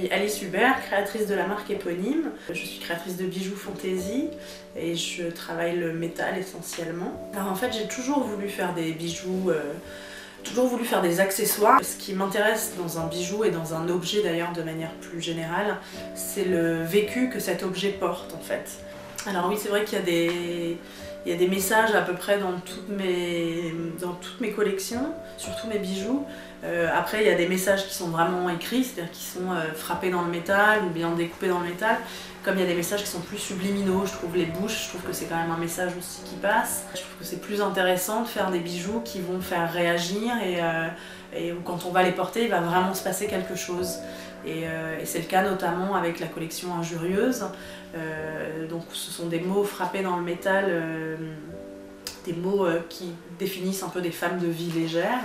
suis Alice Hubert, créatrice de la marque éponyme. Je suis créatrice de bijoux fantaisie et je travaille le métal essentiellement. Alors en fait, j'ai toujours voulu faire des bijoux, toujours voulu faire des accessoires. Ce qui m'intéresse dans un bijou et dans un objet d'ailleurs de manière plus générale, c'est le vécu que cet objet porte en fait. Alors oui, c'est vrai qu'il y a des messages à peu près dans toutes mes collections, surtout mes bijoux. Après, il y a des messages qui sont vraiment écrits, c'est-à-dire qui sont frappés dans le métal ou bien découpés dans le métal. Comme il y a des messages qui sont plus subliminaux, je trouve les bouches, je trouve que c'est quand même un message aussi qui passe. Je trouve que c'est plus intéressant de faire des bijoux qui vont faire réagir et où quand on va les porter, il va vraiment se passer quelque chose. Et c'est le cas notamment avec la collection Injurieuse. Donc ce sont des mots frappés dans le métal, des mots qui définissent un peu des femmes de vie légère.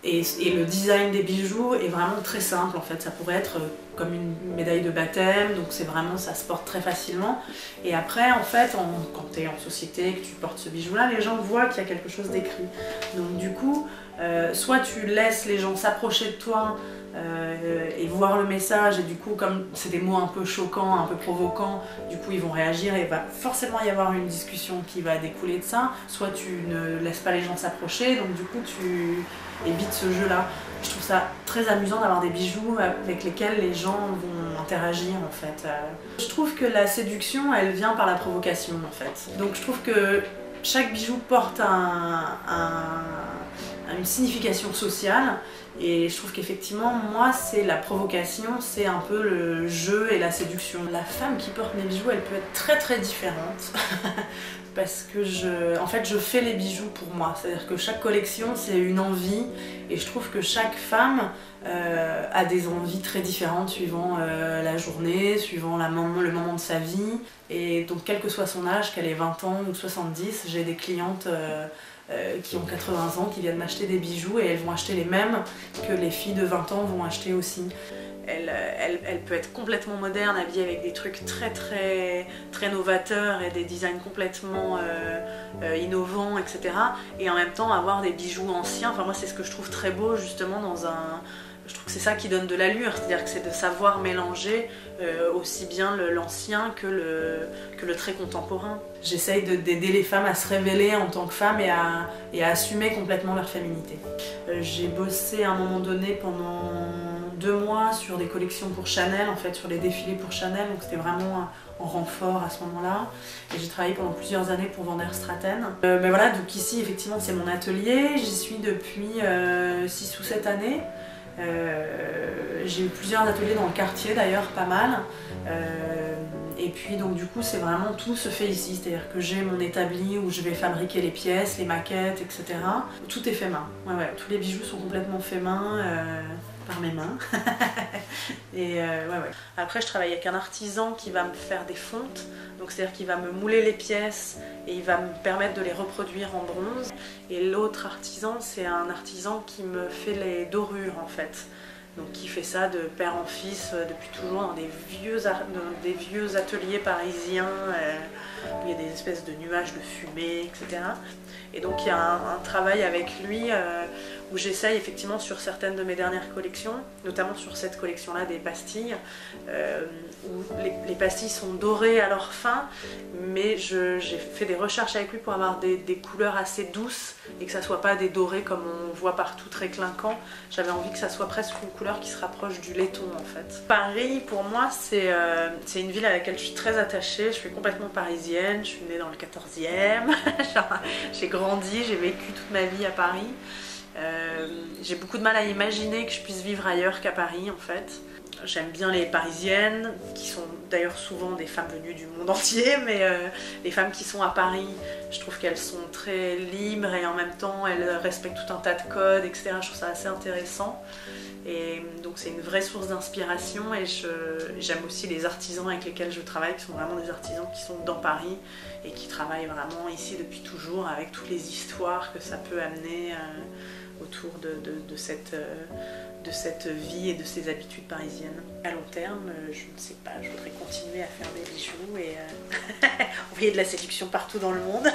Et le design des bijoux est vraiment très simple en fait, ça pourrait être comme une médaille de baptême, donc c'est vraiment, ça se porte très facilement. Et après en fait, quand tu es en société et que tu portes ce bijou là, les gens voient qu'il y a quelque chose d'écrit. Donc du coup, soit tu laisses les gens s'approcher de toi et voir le message, et du coup comme c'est des mots un peu choquants, un peu provoquants, du coup ils vont réagir et il va forcément y avoir une discussion qui va découler de ça, soit tu ne laisses pas les gens s'approcher, donc du coup tu évites ce jeu là. Je trouve ça très amusant d'avoir des bijoux avec lesquels les gens vont interagir en fait. Je trouve que la séduction elle vient par la provocation en fait, donc je trouve que chaque bijou porte une signification sociale. Et je trouve qu'effectivement, moi, c'est la provocation, c'est un peu le jeu et la séduction. La femme qui porte mes bijoux, elle peut être très très différente. Parce que en fait, je fais les bijoux pour moi. C'est-à-dire que chaque collection, c'est une envie. Et je trouve que chaque femme a des envies très différentes suivant la journée, suivant le moment de sa vie. Et donc, quel que soit son âge, qu'elle ait 20 ans ou 70, j'ai des clientes qui ont 80 ans, qui viennent m'acheter des bijoux et elles vont acheter les mêmes que les filles de 20 ans vont acheter aussi. Elle peut être complètement moderne, habillée avec des trucs très novateurs et des designs complètement innovants, etc. Et en même temps avoir des bijoux anciens. Enfin moi c'est ce que je trouve très beau justement dans un... Je trouve que c'est ça qui donne de l'allure, c'est-à-dire que c'est de savoir mélanger aussi bien l'ancien que le très contemporain. J'essaye d'aider les femmes à se révéler en tant que femmes et à assumer complètement leur féminité. J'ai bossé à un moment donné pendant 2 mois sur des collections pour Chanel, en fait sur les défilés pour Chanel, donc c'était vraiment en renfort à ce moment-là. Et j'ai travaillé pendant plusieurs années pour Van der Straten. Mais voilà, donc ici effectivement c'est mon atelier, j'y suis depuis 6 ou 7 années. J'ai eu plusieurs ateliers dans le quartier d'ailleurs, pas mal. Et puis donc du coup c'est vraiment tout se fait ici, c'est-à-dire que j'ai mon établi où je vais fabriquer les pièces, les maquettes, etc. Tout est fait main. Ouais, tous les bijoux sont complètement faits main, par mes mains. Et ouais. Après je travaille avec un artisan qui va me faire des fontes, donc c'est-à-dire qu'il va me mouler les pièces et il va me permettre de les reproduire en bronze. Et l'autre artisan, c'est un artisan qui me fait les dorures en fait. Donc qui fait ça de père en fils depuis toujours dans des vieux ateliers parisiens où il y a des espèces de nuages de fumée, etc. Et donc il y a un travail avec lui où j'essaye effectivement sur certaines de mes dernières collections, notamment sur cette collection-là des pastilles, où les pastilles sont dorées à leur fin, mais j'ai fait des recherches avec lui pour avoir des couleurs assez douces et que ça soit pas des dorés comme on voit partout très clinquants. J'avais envie que ça soit presque une couleur qui se rapproche du laiton en fait. Paris pour moi c'est une ville à laquelle je suis très attachée, je suis complètement parisienne, je suis née dans le 14e, j'ai grandi, j'ai vécu toute ma vie à Paris. J'ai beaucoup de mal à imaginer que je puisse vivre ailleurs qu'à Paris en fait. J'aime bien les parisiennes, qui sont d'ailleurs souvent des femmes venues du monde entier, mais les femmes qui sont à Paris, je trouve qu'elles sont très libres et en même temps elles respectent tout un tas de codes, etc. Je trouve ça assez intéressant. Et donc c'est une vraie source d'inspiration et j'aime aussi les artisans avec lesquels je travaille, qui sont vraiment des artisans qui sont dans Paris et qui travaillent vraiment ici depuis toujours avec toutes les histoires que ça peut amener autour de cette vie et de ces habitudes parisiennes. À long terme, je ne sais pas, je voudrais continuer à faire des bijoux et envoyer de la séduction partout dans le monde.